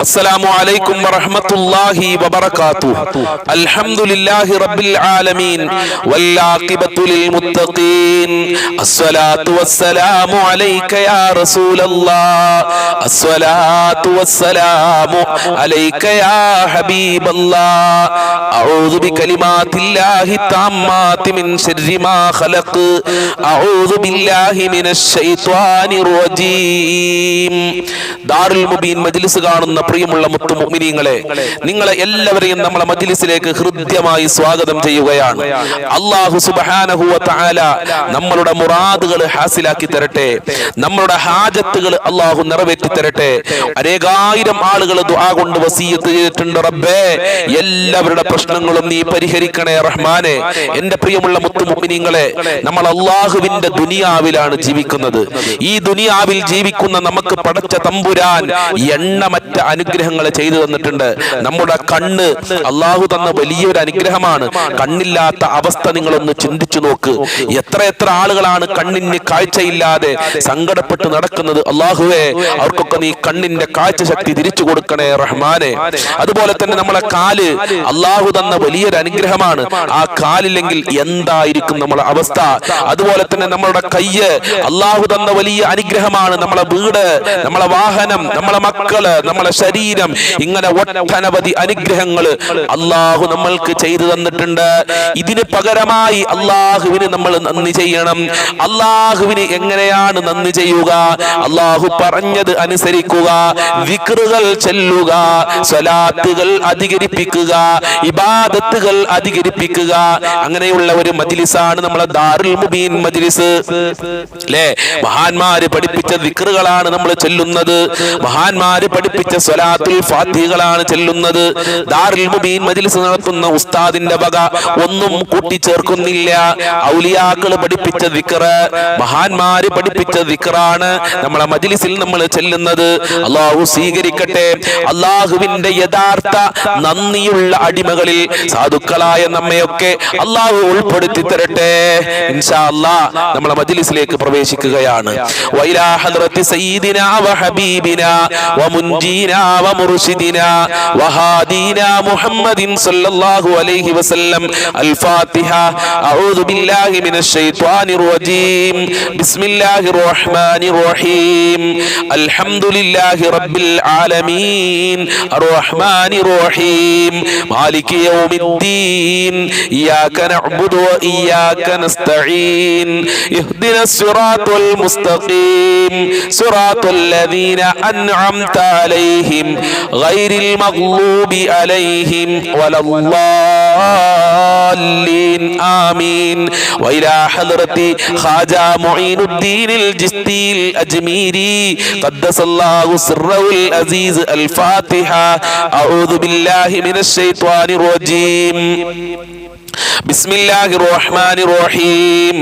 السلام عليكم ورحمة الله وبركاته. الحمد لله رب العالمين والعاقبة للمتقين. الصلاة والسلام عليك يا رسول الله. الصلاة والسلام عليك يا حبيب الله. أعوذ بكلمات الله التامات من شر ما خلق. أعوذ بالله من الشيطان الرجيم. ദാറുൽ മുബീൻ മജ്ലിസ് കാണുന്ന പ്രിയമുള്ള മുത്തു മുഅ്മിനീങ്ങളെ, നിങ്ങളെ എല്ലാവരെയും നമ്മളെ മജ്ലിസിലേക്ക് ഹൃദ്യമായി സ്വാഗതം ചെയ്യുകയാണ്. അല്ലാഹു സുബ്ഹാനഹു വ തആല നമ്മളുടെ മുറാദുകൾ ഹാസിലാക്കി തരട്ടെ, നമ്മളുടെ ഹാജത്തുകൾ അല്ലാഹു നിറവേറ്റി തരട്ടെ. അനേകായിരം ആളുകൾ ദുആ കൊണ്ട് വസിയത്ത് ചെയ്തിട്ടുണ്ട്. റബ്ബേ, എല്ലാവരുടെ പ്രശ്നങ്ങളും നീ പരിഹരിക്കണേ റഹ്മാനെ. എന്റെ പ്രിയമുള്ള മുത്തു മുഅ്മിനീങ്ങളെ, നമ്മൾ അല്ലാഹുവിന്റെ ദുനിയാവിലാണ് ജീവിക്കുന്നത്. ഈ ദുനിയാവിൽ ജീവിക്കുന്ന നമുക്ക് പടച്ച തമ്പുരാൻ എണ്ണമറ്റ അനുഗ്രഹങ്ങൾ ചെയ്തു തന്നിട്ടുണ്ട്. നമ്മുടെ കണ്ണ് അല്ലാഹു തന്ന വലിയൊരു അനുഗ്രഹമാണ്. കണ്ണില്ലാത്ത അവസ്ഥ നിങ്ങളൊന്ന് ചിന്തിച്ചു നോക്ക്. എത്ര ആളുകളാണ് കണ്ണിന് കാഴ്ചയില്ലാതെ സങ്കടപ്പെട്ട് നടക്കുന്നത്. അല്ലാഹുവേ, അവർക്കൊക്കെ നീ കണ്ണിന്റെ കാഴ്ച ശക്തി തിരിച്ചു കൊടുക്കണേ റഹ്മാനെ. അതുപോലെ തന്നെ നമ്മളെ കാല് അല്ലാഹു തന്ന വലിയൊരു അനുഗ്രഹമാണ്. ആ കാലില്ലെങ്കിൽ എന്തായിരിക്കും നമ്മളെ അവസ്ഥ? അതുപോലെ തന്നെ നമ്മളുടെ കയ്യ് അല്ലാഹു തന്ന വലിയ അനുഗ്രഹമാണ്. നമ്മളെ വീട്, നമ്മളെ വാഹനം, നമ്മളെ മക്കള്, നമ്മളെ ശരീരം, ഇങ്ങനെ ഒട്ടനവധി അനുഗ്രഹങ്ങൾ അല്ലാഹു നമ്മൾക്ക് ചെയ്തു തന്നിട്ടുണ്ട്. ഇതിന് പകരമായി അല്ലാഹുവിന് നമ്മൾ നന്ദി ചെയ്യണം. അല്ലാഹുവിന് എങ്ങനെയാണ് നന്ദി ചെയ്യുക? അല്ലാഹു പറഞ്ഞത് അനുസരിക്കുക, ദിക്റുകൾ ചൊല്ലുക, സ്വലാത്തുകൾ അധികരിപ്പിക്കുക, ഇബാദത്തുകൾ അധികരിപ്പിക്കുക. അങ്ങനെയുള്ള ഒരു മജ്ലിസാണ് നമ്മളെ ദാറുൽ മുബീൻ മജ്ലിസ്. അല്ലേ? മഹാന്മാര് പഠിപ്പിച്ച ദിക്റുകളാണ് നമ്മൾ ചൊല്ലുന്നത്. മഹാന്മാര് പഠിപ്പിച്ച സ്വലാത്തുൽ ഫാത്തിഹകളാണ് ചൊല്ലുന്നത്. ദാറുൽ മുബീൻ മജ്ലിസ് നടത്തുന്ന ഉസ്താദിന്റെ വക ഒന്നും കൂട്ടിച്ചേർക്കുന്നില്ല. ഔലിയാക്കൾ പഠിപ്പിച്ച ദിക്ർ, മഹാന്മാര് പഠിപ്പിച്ച ദിക്റാണ് നമ്മളെ മജ്ലിസിൽ നമ്മൾ ചൊല്ലുന്നത്. അല്ലാഹു സ്വീകരിക്കട്ടെ. അല്ലാഹുവിന്റെ യഥാർത്ഥ നന്ദിയുള്ള അടിമകളിൽ സാധുക്കളായ നമ്മയൊക്കെ അല്ലാഹു ഉൾപ്പെടുത്തി തരട്ടെ. ഇൻഷാ അല്ലാഹ് നമ്മളെ മജ്ലിസിലേക്ക് പ്രവേശിക്കുകയാണ്. വൈലാ ഹദ്റത്തി സയ്യിദിനാ വഹബീബിനാ വമുൻജീനാ വമുർശിദിനാ വഹാദീനാ മുഹമ്മദിൻ സല്ലല്ലാഹു അലൈഹി വസല്ലം. അൽ ഫാത്തിഹ. അഊദു ബില്ലാഹി മിനശ് ശൈത്വാനിർ റജീം. ബിസ്മില്ലാഹിർ റഹ്മാനിർ റഹീം. അൽഹംദുലില്ലാഹി റബ്ബിൽ ആലമീൻ അർറഹ്മാനിർ റഹീം മാലികി യൗമിദ്ദീൻ. ഇയ്യാക നഅ്ബുദു വ ഇയ്യാക നസ്തഈൻ. ഇഹ്ദിനസ് സിറാത്തൽ മുസ്തഖീം സിറാത്തൽ ലദീന അൻഅംത അലൈഹിം ഗൈറിൽ മഗ്ലൂബി അലൈഹിം വലദ്ദാല്ലീൻ. ആമീൻ. വഇലാ ഹദ്റത്തി ഖാജാ മുഈനുദ്ദീനിൽ ജിസ്തിൽ അജ്മീരി ഖദ്ദസല്ലാഹു സിർറഹുൽ അസീസ്. അൽ ഫാത്തിഹ. അഊദു ബില്ലാഹി മിനശ് ശൈത്വാനിർ റജീം. بسم الله الرحمن الرحيم.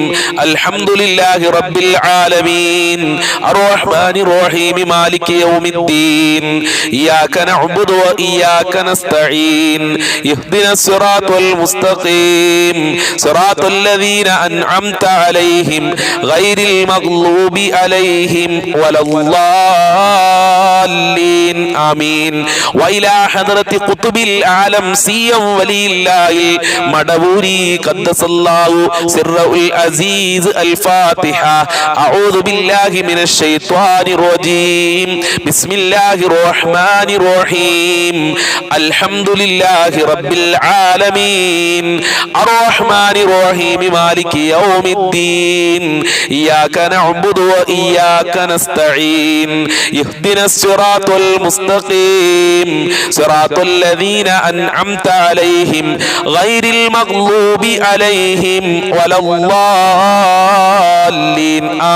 الحمد لله رب العالمين الرحمن الرحيم مالك يوم الدين. إياك نعبد وإياك نستعين. اهدنا الصراط المستقيم صراط الذين أنعمت عليهم غير المغضوب عليهم ولا الضالين. آمين. وإلى حضرة قطب العالم سيا ولي الله مدبوري قدسالله سره العزيز. الفاتحة. أعوذ بالله من الشيطان الرجيم. بسم الله الرحمن الرحيم. الحمد لله رب العالمين الرحمن الرحيم مالك يوم الدين. إياك نعبد وإياك نستعين. اهدنا الصراط المستقيم صراط الذين أنعمت عليهم غير المغضوب عليهم ولا الضالين.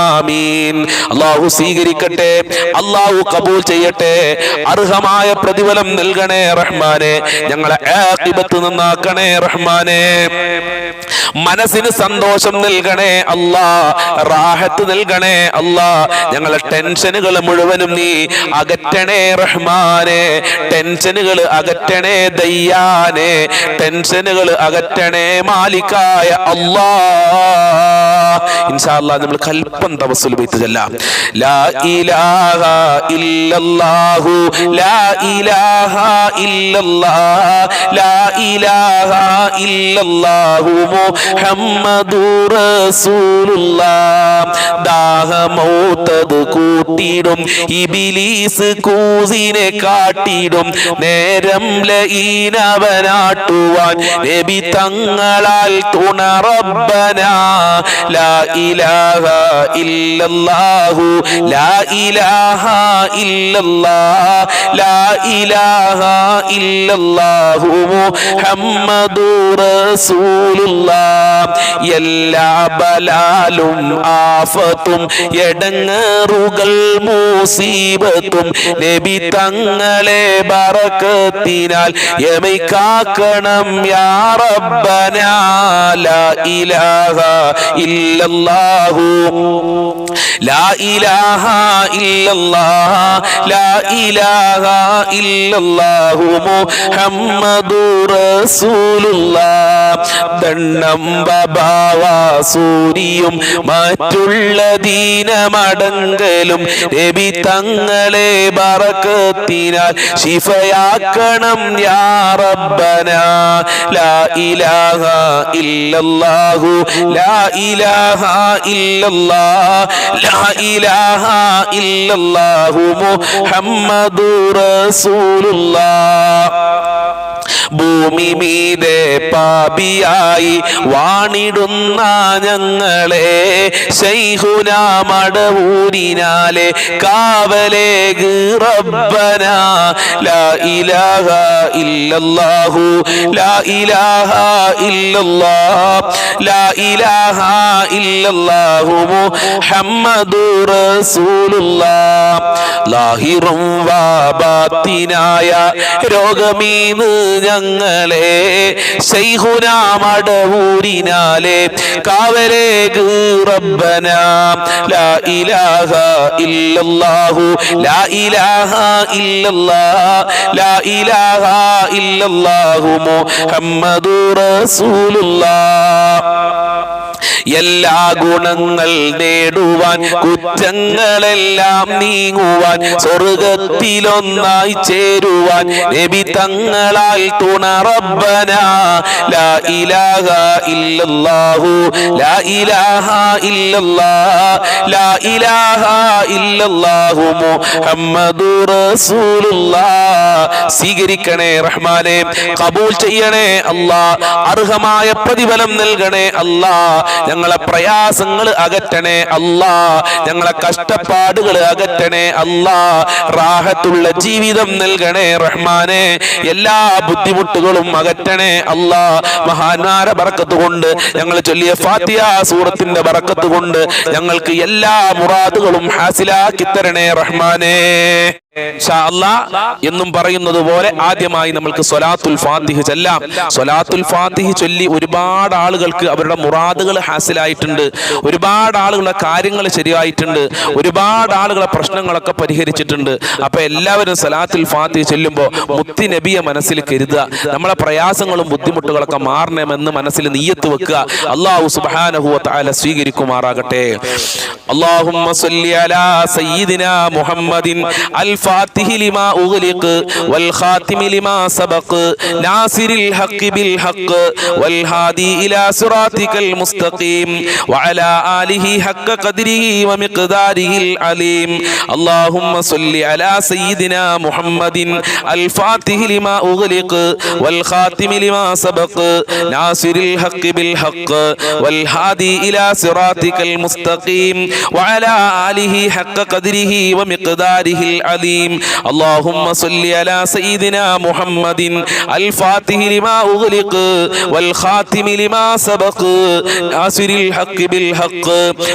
ആമീൻ. അല്ലാഹു സ്വീകരിക്കട്ടെ, അല്ലാഹു കബൂൽ ചെയ്യട്ടെ. അർഹമായ പ്രതിഫലം നൽകണേ റഹ്മാനെ. ഞങ്ങളെ ആഖിബത്ത് നന്നാക്കണേ റഹ്മാനെ. മനസ്സിന് സന്തോഷം നൽകണേ അല്ലാ, റാഹത്ത് നൽകണേ അല്ലാ. ഞങ്ങളെ ടെൻഷനുകൾ മുഴുവനും നീ അകറ്റണേ റഹ്മാനെ. ടെൻഷനുകൾ അകറ്റണേ ദയ്യാനെ, ടെൻഷനുകൾ അകറ്റണേ നൽകണേ മാലിക്കായ അല്ലാഹ്. ഇൻഷാ അല്ലാഹ് നമ്മൾ കൽപ്പൻ തവസ്സുൽ ബൈത്ത് ചൊല്ലാം. ലാ ഇലാഹ ഇല്ലല്ലാഹു ലാ ഇലാഹ ഇല്ലല്ലാഹ് ലാ ഇലാഹ ഇല്ലല്ലാഹു മുഹമ്മദുർ റസൂലുള്ളാഹ്. ദാഹമൗത്തത് കൂട്ടിടും ഇബ്ലീസ് കൂസിനെ കാട്ടിടും നേരം ലഈനവനാട്ടുവാൻ നബി തങ്ങളാൽ തുണ റബ്ബനാ. ലാ ഇലാഹ ഇല്ലല്ലാഹു ലാ ഇലാഹ ഇല്ലല്ലാഹ് ലാ ഇലാഹ ഇല്ലല്ലാഹു മുഹമ്മദുർ റസൂലുള്ളാഹ്. എല്ലാ ബലാലും ആഫത്തും എടങ്ങേറുകൾ മുസീബത്തും നബി തങ്ങളെ ബറക്കത്തിനാൽ യമൈക്കാക്കണം യാ റബ്ബനാ. ലാ ഇലാഹ ഇല്ലല്ലാഹു ലാ ഇലാഹ ഇല്ലല്ലാഹ് ലാ ഇലാഹ ഇല്ലല്ലാഹു മുഹമ്മദുർ റസൂലുള്ളാഹ്. ദണ്ണം ബബാവ സൂരിയും മറ്റുള്ള ദീനമടങ്കലും നബി തങ്ങളെ ബറക്കത്തിനാൽ ശിഫയാക്കണം യാ റബ്ബനാ. ലാ ഇലാഹ ഇല്ലല്ലാഹു ലാ ഇലാഹ ഇല്ലല്ലാഹ് ലാ ഇലാഹ ഇല്ലല്ലാഹു മുഹമ്മദുർ റസൂലുള്ളാഹ്. ഭൂമി മീതെ പാപിയായി വാണിടുന്ന ഞങ്ങളെ ശൈഖുന മടവൂരിനാലെ കാവലേക് റബ്ബനാ. ലാ ഇലാഹ ഇല്ലല്ലാഹു ലാ ഇലാഹ ഇല്ലല്ലാഹ് ലാ ഇലാഹ ഇല്ലല്ലാഹു മുഹമ്മദുർ റസൂലുള്ളാഹ്. ലാഹിറും വാബാത്തിനായ രോഗമീന്ന് ഞങ്ങളെ ശൈഖുന മടവൂരിനാലെ കാവലേക് റബ്ബനാ. ലാ ഇലാഹ ഇല്ലല്ലാഹു ലാ ഇലാഹ ഇല്ലല്ലാഹ് ലാ ഇലാഹ ഇല്ലല്ലാഹു മുഹമ്മദുർ റസൂലുള്ളാഹ്. എല്ലാ ഗുണങ്ങൾ നേടുവാൻ കുറ്റങ്ങളെല്ലാം നീങ്ങുവാൻ സ്വർഗത്തിലൊന്നായി ചേരുവാൻ നബി തങ്ങളാൽ തുണ റബ്ബനാ. ലാ ഇലാഹ ഇല്ലല്ലാഹു ലാ ഇലാഹ ഇല്ലല്ലാഹ് ലാ ഇലാഹ ഇല്ലല്ലാഹു മുഹമ്മദുർ റസൂലുള്ളാഹ്. സ്വീകരിക്കണേ റഹ്മാനെ, ഖബൂൽ ചെയ്യണേ അല്ലാഹ്, അർഹമായ പ്രതിഫലം നൽകണേ അല്ലാഹ്. ഞങ്ങളെ പ്രയാസങ്ങൾ അകറ്റണേ അല്ലാ, ഞങ്ങളെ കഷ്ടപ്പാടുകൾ അകറ്റണേ അല്ലാ, റാഹത്തുള്ള ജീവിതം നൽകണേ റഹ്മാനെ, എല്ലാ ബുദ്ധിമുട്ടുകളും അകറ്റണേ അല്ലാ. മഹാന്മാരെ ബറക്കത്ത് കൊണ്ട് ഞങ്ങൾ ചൊല്ലിയ ഫാത്തിഹ സൂറത്തിന്റെ ബറക്കത്ത് കൊണ്ട് ഞങ്ങൾക്ക് എല്ലാ മുറാദുകളും ഹാസിലാക്കി തരണേ റഹ്മാനെ. ഇൻഷാ അല്ലാഹ് എന്നും പറയുന്നത് പോലെ ആദ്യമായി നമുക്ക് സ്വലാത്തുൽ ഫാത്തിഹ ചൊല്ലാം. സ്വലാത്തുൽ ഫാത്തിഹ ചൊല്ലി ഒരുപാട് ആളുകൾക്ക് അവരുടെ മുറാദുകൾ ഹാസിലായിട്ടുണ്ട്, ഒരുപാട് ആളുകളുടെ കാര്യങ്ങൾ ശരിയായിട്ടുണ്ട്, ഒരുപാട് ആളുകളെ പ്രശ്നങ്ങളൊക്കെ പരിഹരിച്ചിട്ടുണ്ട്. അപ്പൊ എല്ലാവരും സ്വലാത്തുൽ ഫാത്തിഹ ചൊല്ലുമ്പോൾ മുത്തി നബിയെ മനസ്സിൽ കരുതുക, നമ്മളെ പ്രയാസങ്ങളും ബുദ്ധിമുട്ടുകളൊക്കെ മാറണമെന്ന് മനസ്സിൽ നിയ്യത്ത് വെക്കുക. അല്ലാഹു സുബ്ഹാനഹു വ തആല സ്വീകരിക്കുമാറാകട്ടെ. അല്ലാഹുമ്മ സ്വല്ലി അലാ സയ്യിദിനാ മുഹമ്മദിൻ അൽ الفاتح لما أغلق والخاتم لما سبق ناصر الحق بالحق والهادي إلى صراطك المستقيم وعلى آله حق قدره ومقداره العليم. اللهم صل على سيدنا محمد الفاتح لما أغلق والخاتم لما سبق ناصر الحق بالحق والهادي إلى صراطك المستقيم وعلى آله حق قدره ومقداره العليم. اللهم صل على سيدنا محمد الفاتح لما أغلق والخاتم لما سبق ناصر الحق بالحق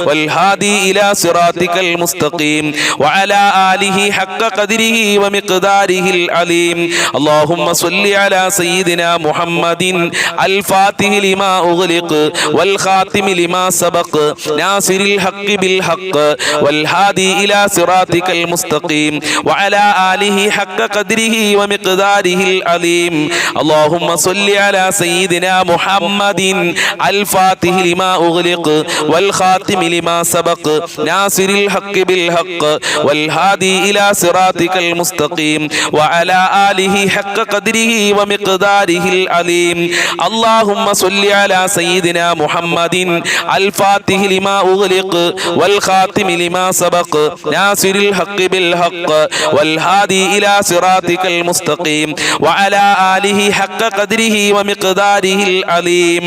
والهادي إلى صراطك المستقيم وعلى آله حق قدره ومقداره العليم. اللهم صل على سيدنا محمد الفاتح لما أغلق والخاتم لما سبق ناصر الحق بالحق والهادي إلى صراطك المستقيم وعلى آله حق قدره ومقداره العظيم اللهم صل على سيدنا محمد الفاتح لما أغلق والخاتم لما سبق ناصر الحق بالحق والهادي إلى صراطك المستقيم وعلى آله حق قدره ومقداره العظيم اللهم صل على سيدنا محمد الفاتح لما أغلق والخاتم لما سبق ناصر الحق بالحق والهادي إلى صراطك المستقيم وعلى آله حق قدره ومقداره العظيم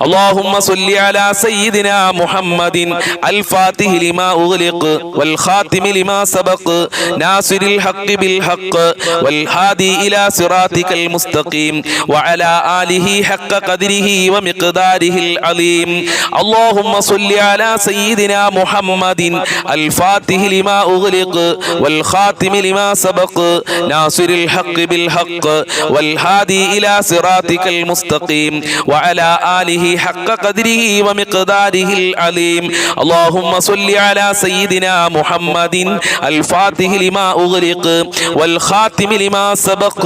اللهم صل على سيدنا محمد الفاتح لما أغلق والخاتم لما سبق ناصر الحق بالحق والهادي إلى صراطك المستقيم وعلى آله حق قدره ومقداره العظيم اللهم صل على سيدنا محمد الفاتح لما أغلق والخاتم لما سبق ناصر الحق بالحق والهادي إلى صراطك المستقيم وعلى آله حق قدره ومقداره العظيم اللهم صل على سيدنا محمد الفاتح لما أغلق والخاتم لما سبق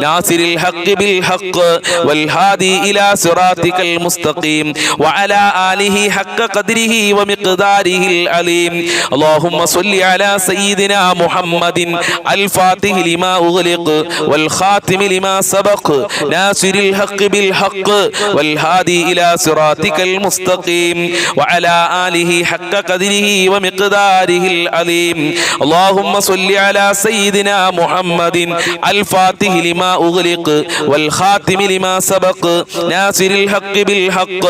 ناصر الحق بالحق والهادي إلى صراطك المستقيم وعلى آله حق قدره ومقداره العظيم اللهم صل على سيدنا محمد الفاتح لما أغلق والخاتم لما سبق ناصر الحق بالحق والهادي إلى صراطك المستقيم وعلى آله حق قدره ومقداره العظيم اللهم صل على سيدنا محمد الفاتح لما أغلق والخاتم لما سبق ناصر الحق بالحق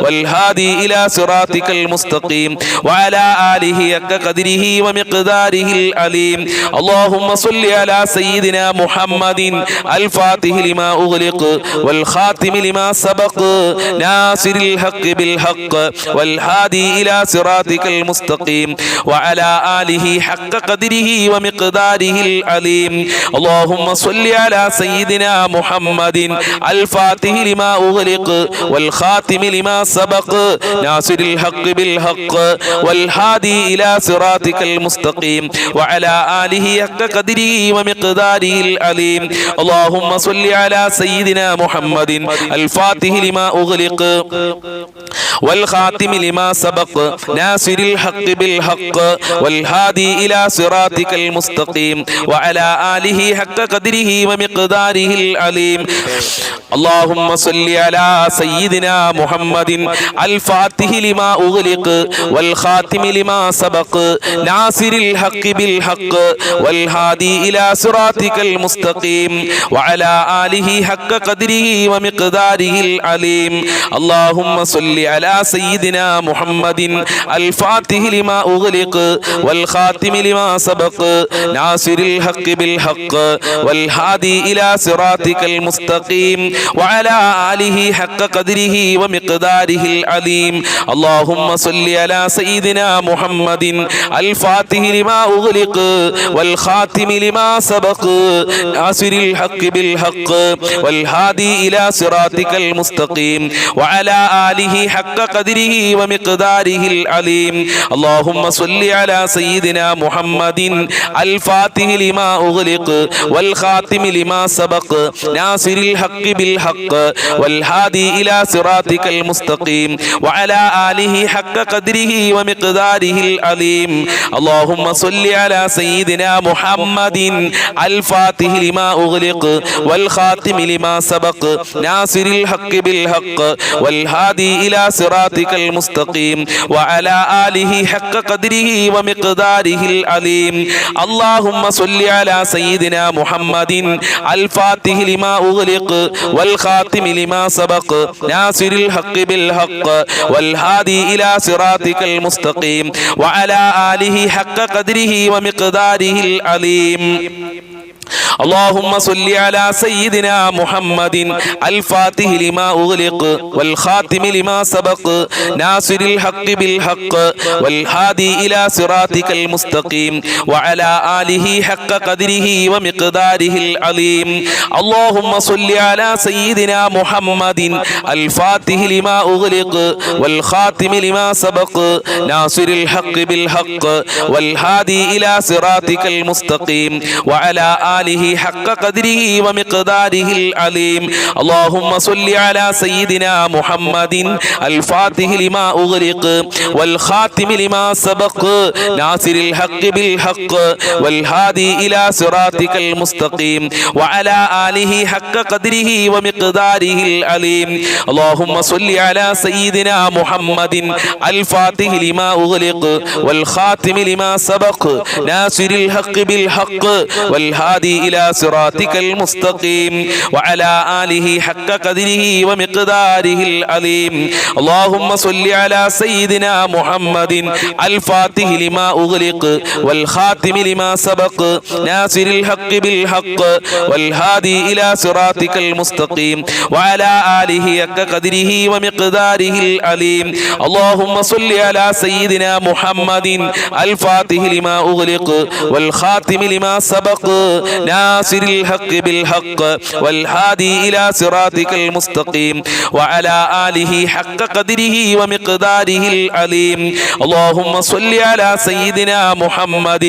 والهادي إلى صراطك المستقيم وعلى آله حق قدره ومقداره العظيم اللهم صل على سيدنا محمد الفاتح لما أغلق والخاتم لما سبق ناصر الحق بالحق والهادي إلى صراطك المستقيم وعلى آله حق قدره ومقداره العظيم اللهم صل على سيدنا محمد الفاتح لما أغلق والخاتم لما سبق ناصر الحق بالحق والهادي إلى صراطك المستقيم وعلى آله حق قدره ومقداره العظيم اللهم صل على سيدنا محمد الفاتح لما أغلق والخاتم لما سبق ناصر الحق بالحق والهادي إلى صراطك المستقيم وعلى آله حق قدره ومقداره العظيم اللهم صل على سيدنا محمد الفاتح لما أغلق والخاتم لما سبق ناصر الحق بالحق والهادي إلى صراطك المستقيم وعلى آله حق قدره ومقداره العظيم اللهم صل على سيدنا محمد الفاتح لما أغلق والخاتم لما سبق ناصر الحق بالحق والهادي إلى صراطك المستقيم وعلى آله حق قدره ومقداره العظيم اللهم صل على سيدنا محمد الفاتح لما أغلق والخاتم لما سبق ناصر الحق بالحق والهادي إلى صراطك المستقيم وعلى آله حق قدره ومقداره العظيم اللهم صل على سيدنا محمد الفاتح لما أغلق والخاتم لما سبق ناصر الحق بالحق والهادي إلى صراطك المستقيم وعلى آله حق قدره ومقداره العظيم اللهم صل على سيدنا محمد الفاتح لما أغلق والخاتم لما سبق ناصر الحق بالحق والهادي إلى صراطك المستقيم وعلى آله حق قدره ومقداره العظيم اللهم صل على سيدنا محمد الفاتح لما أغلق والخاتم لما سبق ناصر الحق بالحق والهادي إلى صراطك المستقيم وعلى آله حق قدره ومقداره العظيم اللهم صل على سيدنا محمد الفاتح لما أغلق والخاتم لما سبق ناصر الحق بالحق والهادي إلى صراطك المستقيم وعلى آله حق قدره ومقداره العظيم اللهم صل على سيدنا محمد الفاتح لما أغلق والخاتم لما سبق ناصر الحق بالحق والهادي إلى صراطك المستقيم وعلى آله حق قدره ومقداره العليم اللهم صل على سيدنا محمد الفاتح لما أغلق والخاتم لما سبق ناصر الحق بالحق والهادي إلى صراطك المستقيم وعلى آله حق قدره ومقداره العليم اللهم صل على سيدنا محمد الفاتح لما أغلق والخاتم لما سبق ناصر الحق بالحق والهادي إلى صراطك المستقيم وعلى آله حق قدره ومقداره العليم اللهم صل على سيدنا محمد الفاتح لما أغلق والخاتم لما سبق ناصر الحق بالحق والهادي إلى صراطك المستقيم وعلى آله حق قدره ومقداره العليم اللهم صل على سيدنا محمد الفاتح لما أغلق والخاتم لما سبق ناصر الحق بالحق والهادي إلى صراطك المستقيم وعلى آله حق قدره ومقداره العليم اللهم صل على سيدنا محمد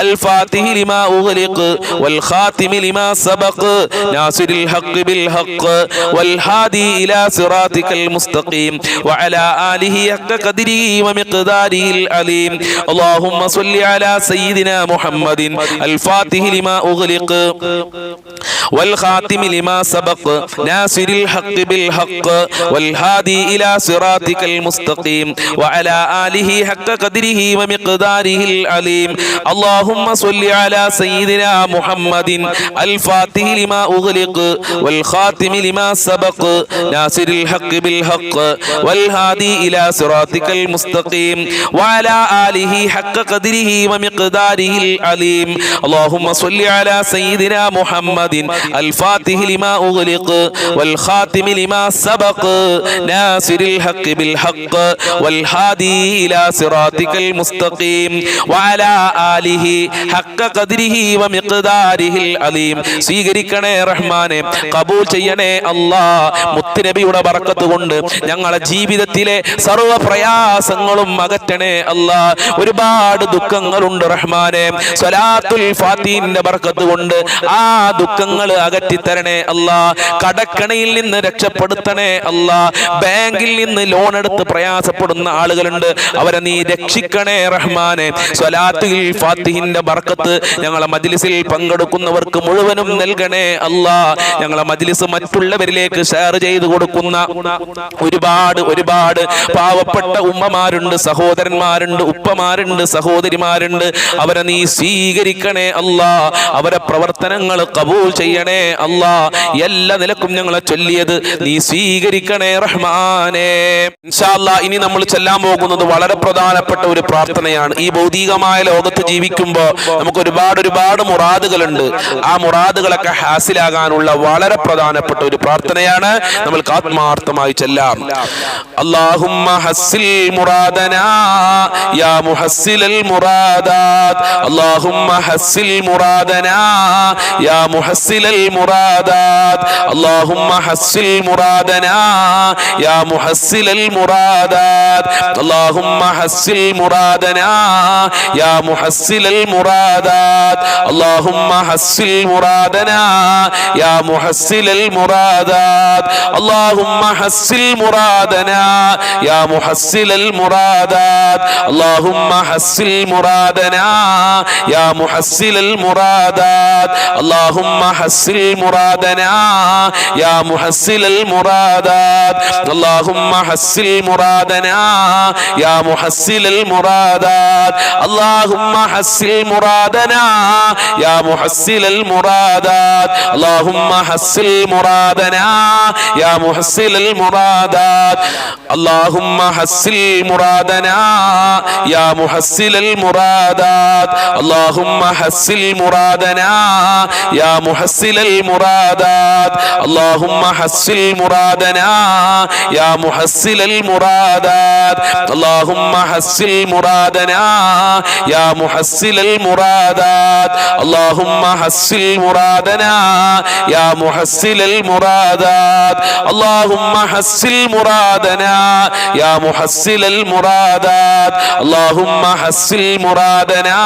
الفاتح لما أغلق والخاتم لما سبق ناصر الحق بالحق والهادي إلى صراطك المستقيم وعلى آله حق قدره ومقداره العليم اللهم صل على سيدنا محمد الفاتح لما أغلق والخاتم لما سبق ناصر الحق بالحق والهادي إلى صراطك المستقيم وعلى آله حق قدره ومقداره العليم اللهم صل على سيدنا محمد الفاتح لما أغلق والخاتم لما سبق ناصر الحق بالحق والهادي إلى صراطك المستقيم وعلى آله حق قدره ومقداره العليم اللهم صل على سيدنا محمد الفاتح لما أغلق والخاتم لما سبق ناصر الحق بالحق والهادي إلى صراطك المستقيم وعلى آله حق قدره ومقداره العليم സ്വീകരിക്കണേ റഹ്മാനെ കബൂൽ ചെയ്യണേ അല്ലാഹ് മുത്തുനബിയുടെ ബറക്കത്ത് കൊണ്ട് ഞങ്ങളുടെ ജീവിതത്തിലെ സർവ്വ പ്രയാസങ്ങളും അകറ്റണേ അല്ലാഹ് ഒരുപാട് ദുഃഖങ്ങളുണ്ട് റഹ്മാനെ സ്വലാത്തുൽ ഫാത്തിഹിന്റെ ബറക്കത്ത് കൊണ്ട് ആ ദുഃഖങ്ങൾ അകറ്റി തരണേ അല്ലാഹ് കടക്കണിയിൽ നിന്ന് രക്ഷപ്പെടുത്തണേ അല്ലാഹ് ബാങ്കിൽ നിന്ന് ലോൺ എടുത്ത് പ്രയാസപ്പെടുന്ന ആളുകളുണ്ട് അവരെ നീ രക്ഷിക്കണേ റഹ്മാനെ സ്വലാത്തുൽ ഫാത്തിഹിന്റെ ബറക്കത്ത് ഞങ്ങളെ മജ്ലിസിൽ പങ്കെടുക്കുന്നവർക്ക് മുഴുവനും നൽകണേ അല്ലാഹ് ഞങ്ങളെ മജ്ലിസ് മറ്റുള്ളവരിലേക്ക് ഷെയർ ചെയ്തു കൊടുക്കുന്ന ഒരുപാട് പാവപ്പെട്ട ഉമ്മമാരുണ്ട് സഹോദരന്മാരുണ്ട് ഉപ്പമാരുണ്ട് സഹോദരിമാരുണ്ട് അവരെ നീ സ്വീകരിക്കണേ അല്ലാഹ് അവരെ പ്രവർത്തനങ്ങൾ കബൂൽ ചെയ്യണേ അല്ലാഹ് എല്ലാ നിലക്കും ഞങ്ങളെ ചൊല്ലിയത് നീ സ്വീകരിക്കണേ റഹ്മാനേ ഇൻഷാ അല്ലാഹ് ഇനി നമ്മൾ ചെല്ലാൻ പോകുന്നത് വളരെ പ്രധാനപ്പെട്ട ഒരു പ്രാർത്ഥനയാണ് ഈ ഭൗതികമായ ലോകത്ത് ജീവിക്കുമ്പോൾ നമുക്ക് ഒരുപാട് മുറാദുകളുണ്ട് ആ മുറാദുകളൊക്കെ ഹാസിലാകാനുള്ള വളരെ പ്രധാനപ്പെട്ട ഒരു പ്രാർത്ഥനയാണ് നമ്മൾ ആത്മാർത്ഥമായി ചെല്ലാം അല്ലാഹുമ്മ ഹസ്സിൽ മുറാദനാ യാ മുഹസ്സിലൽ മുറാദാത് അല്ലാഹുമ്മ ഹസ്സിൽ മുറാദനാ യാ മുഹസ്സിലൽ മുറാദാത് അല്ലാഹുമ്മ ഹസ്സിൽ മുറാദനാ യാ മുഹസ്സിലൽ മുറാദാത് അല്ലാഹുമ്മ ഹസ്സിൽ മുറാദനാ യാ മുഹസ്സിലൽ മുറാദാത് അല്ലാഹുമ്മ ഹസ്സിൽ മുറാദനാ യാ മുഹസ്സിലൽ മുറാദാത് അല്ലാഹുമ്മ ഹസ്സിൽ മുറാദനാ യാ മുഹസ്സിലൽ മുറാദാത് അല്ലാഹുമ്മ ഹസ്സിൽ മുറാദനാ യാ മുഹസ്സിലൽ മുറാദാത് അല്ലാഹുമ്മ ഹസ്സിൽ മുറാദനാ യാ മുഹസ്സിലൽ മുറാദാത് അല്ലാഹുമ്മ ഹസ്സിൽ മുറാദനാ യാ മുഹസ്സിലൽ മുറാദാത് അല്ലാഹുമ്മ ഹസ്സിൽ മുറാദനാ യാ മുഹസ്സിലൽ മുറാദാത് അല്ലാഹുമ്മ ഹസ്സിൽ മുറാദനാ യാ മുഹസ്സിലൽ മുറാദാത് അല്ലാഹുമ്മ ഹസ്സിൽ മുറാദനാ യാ മുഹസ്സിലൽ മുറാദാത് അല്ലാഹുമ്മ ഹസ്സിൽ മുറാദനാ യാ മുഹസ്സിലൽ മുറാദാത് അല്ലാഹുമ്മ ഹസ്സിൽ മുറാദനാ യാ മുഹസ്സിലൽ മുറാദാത് അല്ലാഹുമ്മ ഹസ്സിൽ മുറാദനാ യാ മുഹസ്സിലൽ മുറാദാത് അല്ലാഹുമ്മ ഹസ്സിൽ മുറാദനാ യാ മുഹസ്സിലൽ മുറാദാത് അല്ലാഹുമ്മ ഹസ്സിൽ മുറാദനാ യാ മുഹസ്സിലൽ മുറാദാത് അല്ലാഹുമ്മ ഹസ്സിൽ മുറാദനാ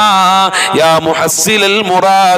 യാ മുഹസ്സിലൽ മുറാദാത്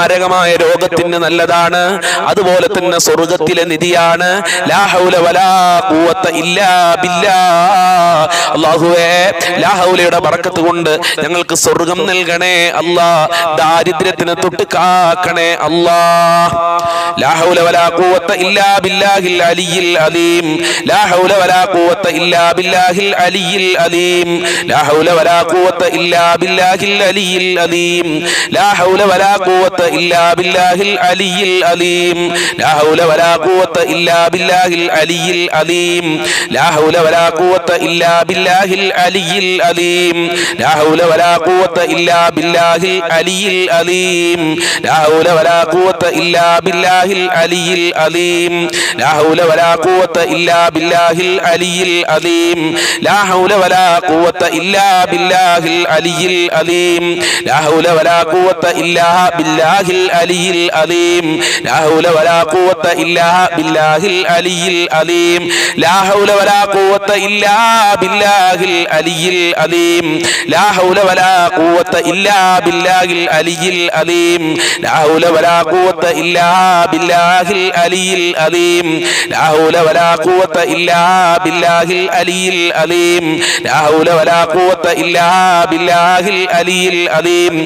മാരകമായ രോഗത്തിന് നല്ലതാണ്, അതുപോലെ തന്നെ സ്വർഗത്തിലെ നിധിയാണ്. ലാ ഹൗല വലാ ഖുവത ഇല്ലാ ബില്ലാഹ്. അല്ലാഹുവേ, ലാ ഹൗലയുടെ ബറക്കത്ത് കൊണ്ട് ഞങ്ങൾക്ക് സ്വർഗം നൽകണേ അല്ലാ, ദാരിദ്ര്യത്തിന് തൊട്ട് കാക്കണേ അല്ലാ. ലാ ഹൗല വലാ ഖുവത ഇല്ലാ ബില്ലാഹിൽ അലിയിൽ അലീം. ലാ ഹൗല വലാ ഖുവത ഇല്ലാ ബില്ലാഹിൽ അലിയിൽ അലീം. ലാ ഹൗല വലാ ഖുവത ഇല്ലാ ബില്ലാഹിൽ അലിയിൽ അലീം. ലാ ഹൗല വലാ ഖുവത ഇല്ലാ ബില്ലാഹിൽ അലിയിൽ അലീം. ലാ ഹൗല വലാ ഖുവത ഇല്ലാ ബില്ലാഹിൽ അലിയിൽ അലീം. ലാ ഹൗല വലാ ഖുവത ഇല്ലാ ബില്ലാഹിൽ അലിയിൽ അലീം. ലാ ഹൗല വലാ ഖുവത ഇല്ലാ ബില്ലാഹിൽ അലിയിൽ അലീം. ലാ ഹൗല വലാ ഖുവത ഇല്ലാ ബില്ലാഹിൽ അലിയിൽ അലീം. ലാ ഹൗല വലാ ഖുവത ഇല്ലാ ബില്ലാഹിൽ അലിയിൽ അലീം. ലാ ഹൗല വലാ ഖുവത ഇല്ലാ ബില്ലാഹിൽ അലിയിൽ അലീം. ലാ ഹൗല വലാ ഖുവത ഇല്ലാ ബില്ലാഹിൽ അലിയിൽ അലീം. ലാ ഹൗല വലാ ഖുവത ഇല്ലാ ബില്ലാഹിൽ അലിയിൽ അലീം. ലാ ഹൗല വലാ ഖുവത ഇല്ലാ ബില്ലാഹിൽ അലിയിൽ അലീം. ലാ ഹൗല വലാ ഖുവത ഇല്ലാ ബില്ലാഹിൽ അലിയിൽ അലീം. ലാ ഹൗല വലാ ഖുവത ഇല്ലാ ബില്ലാഹിൽ അലിയിൽ അലീം. ലാ ഹൗല വലാ ഖുവത ഇല്ലാ ബില്ലാഹിൽ അലിയിൽ അലീം. ലാ ഹൗല വലാ ഖുവത ഇല്ലാ ബില്ലാഹിൽ അലിയിൽ അലീം.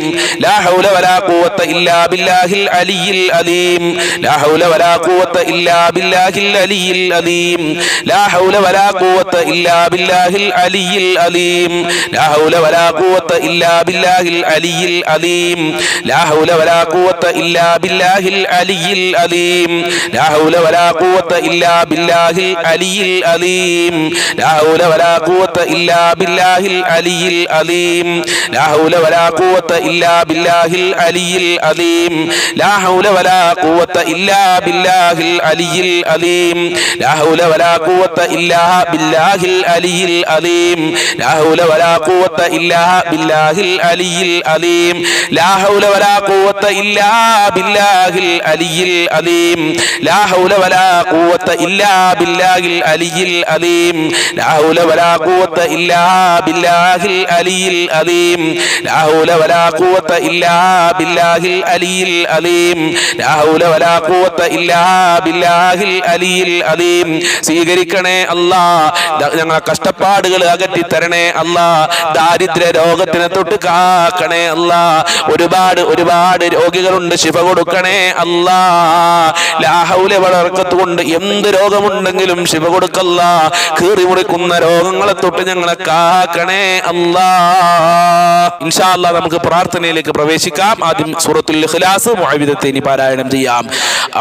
ലാ ഹൗല വലാ ഖുവത ഇല്ലാ ബില്ലാഹിൽ അലിയിൽ അലീം. ലാ ഹൗല വലാ ഖുവത ഇല്ലാ ബില്ലാഹിൽ അലിയിൽ അലീം. ലാ ഹൗല വലാ ഖുവത ഇല്ലാ ബില്ലാഹിൽ അലിയിൽ അലീം. ലാ ഹൗല വലാ ഖുവത ഇല്ലാ ബില്ലാഹിൽ അലിയിൽ അലീം. ലാ ഹൗല വലാ ഖുവത ഇല്ലാ ബില്ലാഹിൽ അലിയിൽ അലീം. ലാ ഹൗല വലാ ഖുവത ഇല്ലാ ബില്ലാഹിൽ അലിയിൽ അലീം. ലാ ഹൗല വലാ ഖുവത ഇല്ലാ ബില്ലാഹിൽ അലിയിൽ അലീം. ലാ ഹൗല വലാ ഖുവത ഇല്ലാ ബില്ലാഹിൽ അലിയിൽ അലീം. ലാ ഹൗല വലാ ഖുവത ഇല്ലാ ബില്ലാഹിൽ അലിയിൽ അലീം. ലാ ഹൗല വലാ ഖുവത ഇല്ലാ ബില്ലാഹിൽ അലിയിൽ അലീം. ലാ ഹൗല വലാ ഖുവത ഇല്ലാ ബില്ലാഹിൽ അലിയിൽ അലീം. ലാ ഹൗല വലാ ഖുവത ഇല്ലാ ബില്ലാഹിൽ അലിയിൽ അലീം. ലാ ഹൗല വലാ ഖുവത ഇല്ലാ ബില്ലാഹിൽ അലിയിൽ അലീം. ലാ ഹൗല വലാ ഖുവത ഇല്ലാ ബില്ലാഹിൽ അലിയിൽ അലീം. ലാ ഹൗല വലാ ഖുവത ഇല്ലാ ബില്ലാഹിൽ അലിയിൽ അലീം. ലാ ഹൗല വലാ ഖുവത ഇല്ലാ ബില്ലാഹിൽ അലിയിൽ അലീം. സ്വീകരിക്കണേ അല്ലാ, ഞങ്ങളെ കഷ്ടപ്പാടുകൾ അകറ്റി തരണേ അല്ലാ, ദാരിദ്ര്യ രോഗത്തിനെ തൊട്ട് കാക്കണേ അല്ലാ. ഒരുപാട് ഒരുപാട് രോഗികളുണ്ട്, ശിഫ കൊടുക്കണേ അല്ലാ. ലാ ഹൗല വലാ ബറക്കത്ത് കൊണ്ട് എന്ത് രോഗമുണ്ടെങ്കിലും ശിഫ കൊടുക്കല്ല. കീറി മുറിക്കുന്ന രോഗങ്ങളെ തൊട്ട് ഞങ്ങളെ കാക്കണേ അല്ലാ. ഇൻഷാ അല്ലാ നമുക്ക് പ്രാർത്ഥനയിലേക്ക് പ്രവേശിക്കാം. ആദ്യം സൂറത്തുൽ ഇഖ്ലാസ് മുഅവ്വിദത്തൈനി പാരായണം ചെയ്യാം.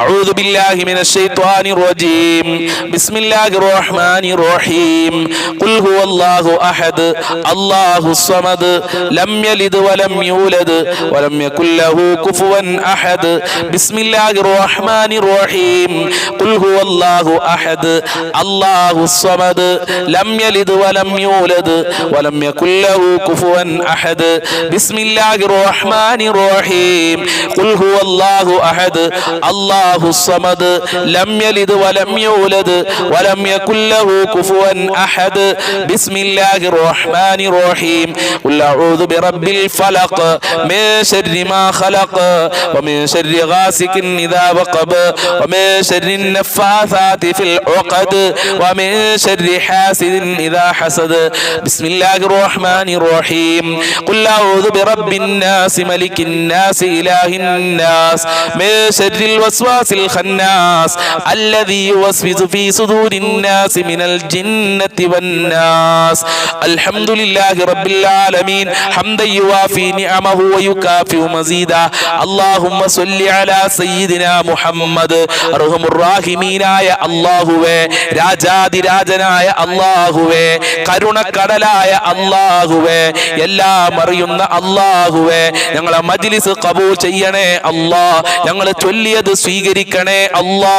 അഊദു ബില്ലാഹി മിനശ് ശൈത്വാനിർ റജീം. ബിസ്മില്ലാഹിർ റഹ്മാനിർ റഹീം. ഖുൽ ഹുവല്ലാഹു അഹദ് അല്ലാഹുസ് സമദ് ലം യലിദ് വലം യൂലദ് വലം യകുൽ ലഹു കുഫുവൻ അഹദ്. ബിസ്മില്ലാഹിർ റഹ്മാനിർ റഹീം. ഖുൽ ഹുവല്ലാഹു അഹദ് അല്ലാഹുസ് സമദ് ലം യലിദ് വലം യൂലദ് വലം യകുൽ ലഹു കുഫുവൻ അഹദ്. ബിസ്മില്ലാഹിർ റഹ്മാനിർ റഹീം. ഖുൽ ഹുവല്ലാഹു അഹദ് അല്ലാഹുസ് സമദ് ലം യലിദ് വലം യൂലദ് വലം യകുൽ ലഹു കുഫുവൻ അഹദ്. ബിസ്മില്ലാഹിർ റഹ്മാനിർ റഹീം. ഖുൽ അഊദു ബിറബ്ബിൽ ഫലഖ് മിൻ ശർരി മാ ഖലഖ് വമിൻ ശർരി ഗാസികിൻ ഇദാ വഖബ് വമിൻ ശർരി النفاثات في العقد ومن شر حاسد إذا حسد. بسم الله الرحمن الرحيم. قل أعوذ برب الناس ملك الناس إله الناس من شر الوسواس الخناس الذي يوسوس في صدور الناس من الجنة والناس. الحمد لله رب العالمين حمدا يوافي نعمه ويكافئ مزيدا. اللهم صل على سيدنا محمد أرحم الراحمീനായ അല്ലാഹുവേ, രാജാതിരാജനായ അല്ലാഹുവേ, കരുണക്കടലായ അല്ലാഹുവേ, എല്ലാം അറിയുന്ന അല്ലാഹുവേ, ഞങ്ങളെ മജ്ലിസ് ഖബൂൽ ചെയ്യണേ അല്ലാ. ഞങ്ങൾ ചൊല്ലിയത് സ്വീകരിക്കണേ അല്ലാ.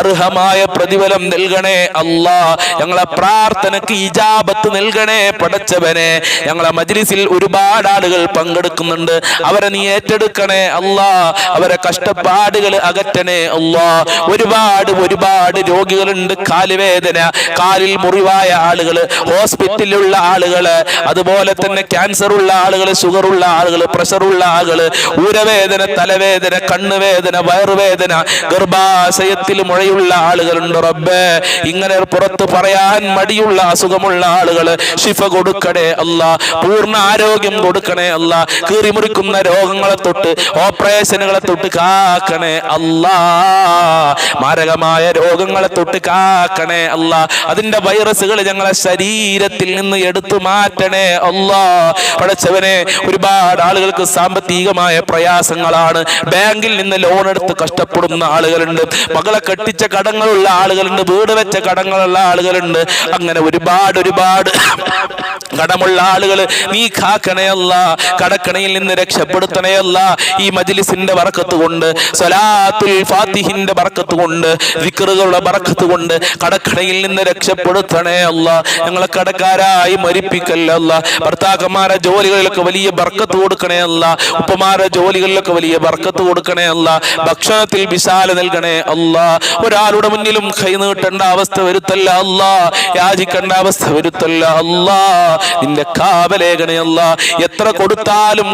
അർഹമായ പ്രതിഫലം നൽകണേ അല്ലാ. ഞങ്ങളെ പ്രാർത്ഥനയ്ക്ക് ഇജാബത്ത് നൽകണേ പടച്ചവനെ. ഞങ്ങളെ മജ്ലിസിൽ ഒരുപാട് ആളുകൾ പങ്കെടുക്കുന്നുണ്ട്, അവരെ നീ ഏറ്റെടുക്കണേ അല്ലാ. അവരെ കഷ്ടപ്പാടുകൾ അകറ്റണേ അല്ലാ. ഒരുപാട് ഒരുപാട് രോഗികളുണ്ട്, കാലുവേദന, കാലിൽ മുറിവായ ആളുകൾ, ഹോസ്പിറ്റലിലുള്ള ആളുകൾ, അതുപോലെ തന്നെ ക്യാൻസർ ഉള്ള ആളുകൾ, ഷുഗർ ഉള്ള ആളുകൾ, പ്രഷർ ഉള്ള ആളുകൾ, ഊരവേദന വേദന, തലവേദന, കണ്ണുവേദന, വയറുവേദന, ഗർഭാശയത്തിൽ മുഴയുള്ള ആളുകളുണ്ട് റബ്ബേ. ഇങ്ങനെ പുറത്ത് പറയാൻ മടിയുള്ള അസുഖമുള്ള ആളുകൾ ശിഫ കൊടുക്കണേ അല്ലാ. പൂർണ്ണ ആരോഗ്യം കൊടുക്കണേ അല്ലാ. കീറിമുറിക്കുന്ന രോഗങ്ങളെ തൊട്ട്, ഓപ്പറേഷനുകളെ തൊട്ട് കാക്കണേ അല്ലാ. മാരകമായ രോഗങ്ങളെ തൊട്ട് കാക്കണേ അല്ലാ. അതിന്റെ വൈറസുകൾ ഞങ്ങളെ ശരീരത്തിൽ നിന്ന് എടുത്തു മാറ്റണേ അല്ലാ. പടച്ചവനെ, ഒരുപാട് ആളുകൾക്ക് സാമ്പത്തികമായ പ്രയാസങ്ങളാണ്. ബാങ്കിൽ നിന്ന് ലോൺ എടുത്ത് കഷ്ടപ്പെടുന്ന ആളുകളുണ്ട്, മകളെ കെട്ടിച്ച കടങ്ങളുള്ള ആളുകളുണ്ട്, വീട് വെച്ച കടങ്ങളുള്ള ആളുകളുണ്ട്. അങ്ങനെ ഒരുപാട് കടമുള്ള ആളുകൾ നീ കാക്കണേ അല്ലാ. കടക്കണയിൽ നിന്ന് രക്ഷപ്പെടുത്തണേ അല്ലാ. ഈ മജ്ലിസിന്റെ ബറക്കത്ത് കൊണ്ട്, സ്വലാത്തുൽ ഫാത്തിഹിന്റെ ബറക്കത്ത് കൊണ്ട്, ദിക്റുകളുടെ ബറക്കത്ത് കൊണ്ട് കടക്കണയിൽ നിന്ന് രക്ഷപ്പെടുത്തണേ അല്ലാ. ഞങ്ങളെ കടക്കാരായി മരിപ്പിക്കല്ല അല്ലാ. ഭർത്താക്കന്മാരെ ജോലികളിലൊക്കെ വലിയ ബർക്കത്ത് കൊടുക്കണേ അല്ലാ. ഉപ്പമാരുടെ ജോലികളിലൊക്കെ വലിയ ബർക്കത്ത് കൊടുക്കണേ അല്ലാ. ഭക്ഷണത്തിൽ വിശാല നൽകണേ അല്ലാ. ഒരാളുടെ മുന്നിലും കൈ നീട്ടേണ്ട അവസ്ഥ വരുത്തല്ല അല്ലാ. യാചിക്കേണ്ട അവസ്ഥ വരുത്തല്ല അല്ലാ. നിന്റെ കാവലേഖണേ അല്ലാ. എത്ര കൊടുത്താലും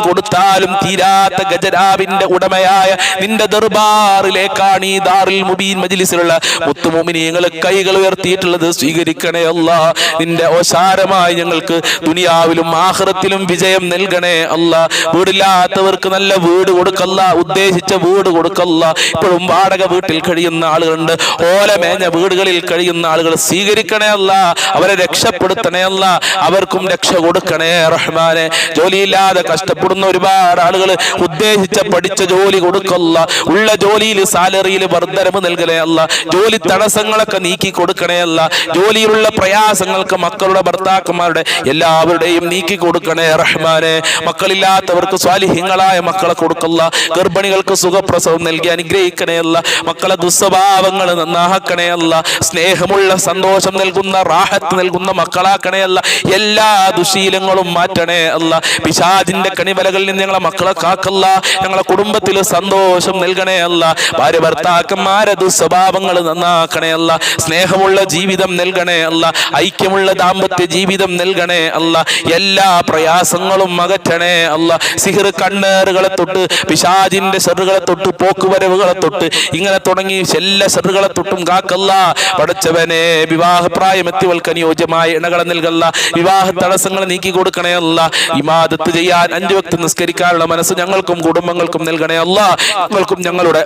തീരാത്ത ഗജരാവിന്റെ ഉടമയായ നിന്റെ ദർബാറിലേക്കാണ് ഈ ദാറുൽ മുബീൻ മജ്ലിസിലുള്ള മുത്തുമുഅ്മിനീങ്ങൾ കൈകൾ ഉയർത്തിയിട്ടുള്ളത്. സ്വീകരിക്കണേ അല്ലാ. നിന്റെ ഓശാരമായി ഞങ്ങൾക്ക് ദുനിയാവിലും ആഖിറത്തിലും വിജയം നൽകണേ അല്ലാ. വീടില്ലാത്തവർക്ക് നല്ല വീട് കൊടുക്കല്ല, ഉദ്ദേശിച്ച വീട് കൊടുക്കല്ല. ഇപ്പോഴും വാടക വീട്ടിൽ കഴിയുന്ന ആളുകളുണ്ട്, ഓലമേഞ്ഞ വീടുകളിൽ കഴിയുന്ന ആളുകൾ സ്വീകരിക്കണേ അല്ല. അവരെ രക്ഷപ്പെടുത്തണേ അല്ല. അവർക്കും രക്ഷ കൊടുക്കണേ റഹ്മാനെ. ജോലിയില്ലാതെ കഷ്ടപ്പെടുന്ന ഒരുപാട് ആളുകൾ ഉദ്ദേശിച്ച പഠിച്ച ജോലി കൊടുക്കല്ല. ഉള്ള ജോലിയിൽ സാലറിയിൽ വർദ്ധനവ് നൽകണേ അല്ല. ജോലി തടസ്സങ്ങളൊക്കെ നീക്കി കൊടുക്കണേ അല്ല. ജോലിയിലുള്ള പ്രയാസങ്ങൾക്ക് മക്കളുടെ ഭർത്താക്കന്മാരുടെ എല്ലാവരുടെയും നീക്കി കൊടുക്കണേ റഹ്മാനെ. മക്കളില്ലാത്തവർക്ക് സ്വാലിഹ്യങ്ങളായ മക്കളെ കൊടുക്കല്ല. ഗർഭിണികൾക്ക് സുഖപ്രസവം നൽകി അനുഗ്രഹിക്കണേ അല്ല. മക്കളെ ദുസ്വഭാവങ്ങൾ നന്നാക്കണേ അല്ല. സ്നേഹമുള്ള സന്തോഷം നൽകുന്ന റാഹത്ത് നൽകുന്ന മക്കളാക്കണേ അല്ല. എല്ലാ ദുശീലങ്ങളും മാറ്റണേ അല്ല. പിശാചിന്റെ കണിവലകളിൽ നിന്ന് ഞങ്ങളെ മക്കളെ കാക്കല്ല. ഞങ്ങളെ കുടുംബത്തിൽ സന്തോഷം നൽകണേ അല്ല. ഭാര്യ ഭർത്താക്കന്മാരെ ദുസ്വഭാവങ്ങൾ നന്നാക്കണേ അല്ല. സ്നേഹമുള്ള ജീവിതം നൽകണേ അല്ല. ഐക്യമുള്ള ദാമ്പത്യ ജീവിതം നൽകണേ അല്ല. എല്ലാ പ്രയാസങ്ങളും അകറ്റണേ അല്ല. സിഹിർ കണ്ണേറുകളെ തൊട്ട്, പിശാചിന്റെ ഷർറുകളെ തൊട്ട്, പോക്കുവരവുകളെ തൊട്ട്, ഇങ്ങനെ തുടങ്ങി എല്ലാ ഷർറുകളെ തൊട്ടും കാക്കല്ല. പടച്ചവനെ, വിവാഹപ്രായം എത്തിയവൾക്ക് അനുയോജ്യമായ ഇണകളെ നൽകല്ല. വിവാഹ തടസ്സങ്ങൾ നീക്കി കൊടുക്കണേ അല്ല. ഇബാദത്ത് ചെയ്യാൻ 5 വക്ത് നിസ്കരിക്കാനുള്ള മനസ്സ് ഞങ്ങൾക്കും കുടുംബങ്ങൾക്കും നൽകണേ അല്ല. ഞങ്ങൾക്കും ഞങ്ങളുടെ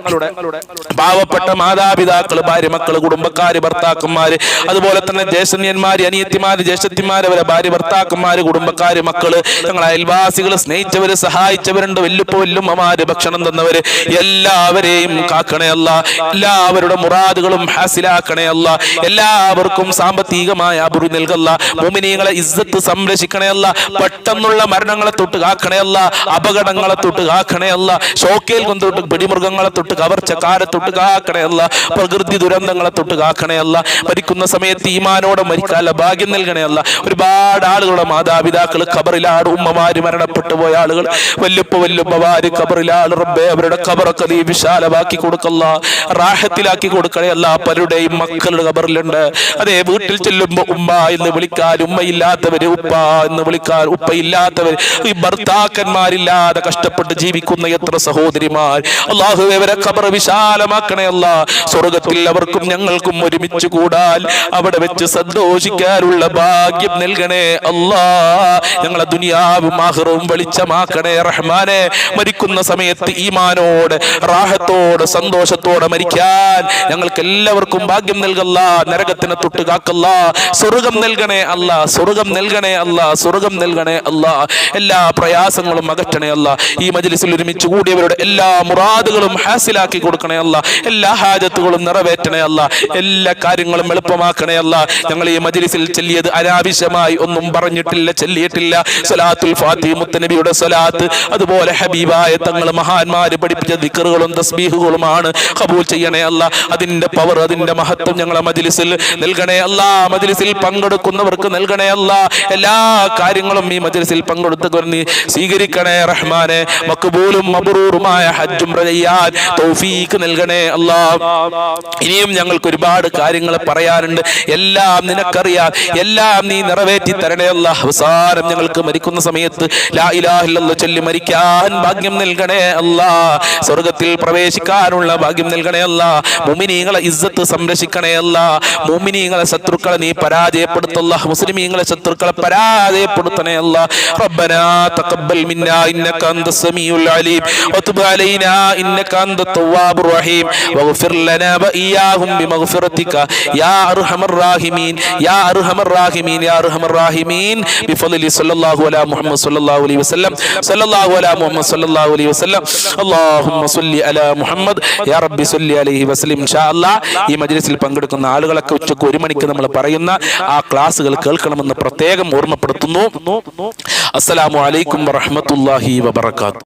പാവപ്പെട്ട മാതാപിതാക്കൾ, ഭാര്യ മക്കള്, കുടുംബക്കാര്, ഭർത്താക്കന്മാര്, അതുപോലെ തന്നെ ജ്യേഷ്ഠന്യന്മാര്, അനിയത്തിമാര്, ജ്യേഷ്ഠത്തിമാര്, അവരെ ഭാര്യ ഭർത്താക്കന്മാര്, കുടുംബക്കാര്, മക്കള്, ഞങ്ങളെ അയൽവാസികള്, സ്നേഹിച്ചവര്, സഹായിച്ചവരുണ്ട്, വല്ലുപ്പ വല്ലുമ്മമാര്, ഭക്ഷണം തന്നവര്, എല്ലാവരെയും കാക്കണേ അല്ല. എല്ലാവരുടെ മുറാദുകളും ഹാസിലാക്കണേ അല്ല. എല്ലാവർക്കും സാമ്പത്തികമായ അഭിവൃദ്ധി നൽകല്ല. മുഅ്മിനീങ്ങളെ ഇസ്സത്ത് സംരക്ഷിക്കണേ അല്ല. പെട്ടെന്നുള്ള മരണങ്ങളെ തൊട്ട് കാക്കണേ അല്ല. അപകടങ്ങളെ തൊട്ട് കാക്കണേ അല്ല. ഷോക്കേൽ കൊണ്ടൊട്ട് പിടിമൃഗങ്ങളെ തൊട്ട്, കവർച്ചക്കാരെ തൊട്ട് കാക്കണേ അല്ല. പ്രകൃതി ദുരന്തങ്ങളെ തൊട്ട് കാക്കണേ അല്ല. മരിക്കുന്ന സമയത്ത് ഈമാനോടെ മരിക്കാനുള്ള ഭാഗ്യം നൽകണേ അല്ല. ഒരുപാട് ആളുകളുടെ മാതാപിതാക്കൾ ഖബറിലാണ്, ഉമ്മമാര് മരണപ്പെട്ടു പോയ ആളുകൾ, വല്ലുപ്പമാര് ഖബറിലാണ്. റബ്ബേ, അവരുടെ ഖബറൊക്കെ നീ വിശാലമാക്കി കൊടുക്കല്ല, റാഹത്തിലാക്കി കൊടുക്കണേ അല്ല. പലരുടെയും മക്കളുടെ ഖബറിലുണ്ട്. അതേ, വീട്ടിൽ ചെല്ലുമ്പോ ഉമ്മ എന്ന് വിളിക്കാൻ ഉമ്മയില്ലാത്തവര്, ഉപ്പ എന്ന് വിളിക്കാൻ ഉപ്പയില്ലാത്തവര്, ഈ ഭർത്താക്കന്മാരില്ലാതെ കഷ്ടപ്പെട്ട് ജീവിക്കുന്ന എത്ര സഹോദരിമാർ. അല്ലാഹുവേ, അവരെ ഖബർ വിശാലമാക്കണേ അല്ല. സ്വർഗത്തിൽ അവർക്കും ഞങ്ങൾക്കും ഒരുമിച്ച് കൂടാൻ, അവിടെ വെച്ച് സന്തോഷിക്കാനുള്ള ഭാഗ്യം നൽകണേ അല്ലാ. ഞങ്ങളെ ദുനിയാവും ആഖിറവും വെളിച്ചമാക്കണേ റഹ്മാനെ. മരിക്കുന്ന സമയത്ത് ഈമാനോടെ, റാഹത്തോടെ, സന്തോഷത്തോടെ മരിക്കാൻ ഞങ്ങൾക്ക് എല്ലാവർക്കും ഭാഗ്യം നൽകല്ല. നരകത്തിനെ തൊട്ട് കാക്കല്ല. സ്വർഗം നൽകണേ അല്ല. സ്വർഗം നൽകണേ അല്ല. സ്വർഗം നൽകണേ അല്ല. എല്ലാ പ്രയാസങ്ങളും അകറ്റണേ അല്ല. ഈ മജ്ലിസിൽ ഒരുമിച്ച് കൂടിയവരുടെ എല്ലാ മുറാദുകളും ഹാസിലാക്കി കൊടുക്കണേ അല്ല. എല്ലാ ഹാജത്തുകളും നിറവേറ്റണേ അല്ല. എല്ലാ കാര്യങ്ങളും എളുപ്പമാക്കണേ അല്ല. ഞങ്ങൾ ഈ മജ്ലിസിൽ ചൊല്ലിയത് അനാവശ്യമായി ഒന്നും പറഞ്ഞിട്ടില്ല, ചൊല്ലിയിട്ടില്ല. സ്വലാത്തുൽ ഫാത്തിഹ, മുത്തനബിയുടെ സ്വലാത്ത്, അതുപോലെ ഹബീബായ തങ്ങൾ മഹാന്മാര് പഠിപ്പിച്ച ദിക്റുകളും തസ്ബീഹുകളുമാണ്. ഖബൂൽ ചെയ്യണേ അല്ല. അതിന്റെ പവർ, അതിന്റെ മഹത്വം ഞങ്ങളെ മജ്ലിസിൽ നൽകണേ അല്ല. മജ്ലിസിൽ പങ്കെടുക്കുന്നവർക്ക് നൽകണേ അല്ല. എല്ലാ കാര്യങ്ങളും ഈ മജ്ലിസിൽ പങ്കെടുത്തവർ നീ സ്വീകരിക്കണേ റഹ്മാനെ. മഖ്ബൂലും മബ്റൂറുമായ ഹജ്ജും ചെയ്യാൻ തൗഫീഖ് നൽകണേ അല്ലാ. ഇനിയും ഞങ്ങൾക്ക് ഒരുപാട് കാര്യങ്ങൾ പറയാനുണ്ട്. എല്ലാം നിനക്കറിയാം. എല്ലാം നീ നിറവേറ്റി തരണേ അല്ലാ. അവസാനം ഞങ്ങൾക്ക് മരിക്കുന്ന സമയത്ത് ലാ ഇലാഹ ഇല്ലല്ലാഹ് ചൊല്ലി മരിക്കാൻ ഭാഗ്യം നൽകണേ നൽകണേ അല്ലാ. സ്വർഗത്തിൽ പ്രവേശിക്കാനുള്ള ഭാഗ്യം നൽകണേ അല്ലാ. മുഅ്മിനീങ്ങളെ ഇസ്സത്ത് സംരക്ഷിക്കണേ അല്ലാ. മുഅ്മിനീങ്ങളെ ശത്രുക്കളെ നീ പരാജയപ്പെടുത്തല്ല. മുസ്ലിമീങ്ങളെ ശത്രുക്കളെ പരാജയപ്പെടുത്തണേ അല്ലാ. റബ്ബനാ തഖബ്ബൽ മിന്നാ ഇന്നക അൻതസ് സമീഉൽ അലീം വതുബ് അലൈനാ ഇന്നക അൻതത് തവ്വാബുർ റഹീം വഗ്ഫിർ ലനാ വഇയ്യാഹും ബിമഗ്ഫിറതിക യാ അർഹമർ റഹീമീൻ യാ അർഹമർ റഹീമീൻ യാ അർഹമർ റഹീമീൻ ബിഫദ്ലി സല്ലല്ലാഹു അലാ മുഹമ്മദ് സല്ലല്ലാഹു അലൈഹി വസല്ലം സല്ലല്ലാഹു അലാ മുഹമ്മദ് സല്ലല്ലാഹു അലൈഹി വസല്ലം അല്ലാഹുമ്മ സ്വല്ലി അലാ മുഹമ്മദ് യാ റബ്ബി സ്വല്ലി അലൈഹി വസല്ലം. ഇൻഷാ അല്ലാഹ് ഈ മജ്ലിസിൽ പങ്കെടുക്കുന്ന ആളുകളൊക്കെ ഉച്ചക്ക് 1 മണിക്ക് നമ്മൾ പറയുന്ന ആ ക്ലാസുകൾ കേൾക്കണമെന്ന് പ്രത്യേകം ഓർമ്മപ്പെടുത്തുന്നു. അസ്സലാമു അലൈക്കും വറഹ്മത്തുള്ളാഹി വബറകാതുഹു.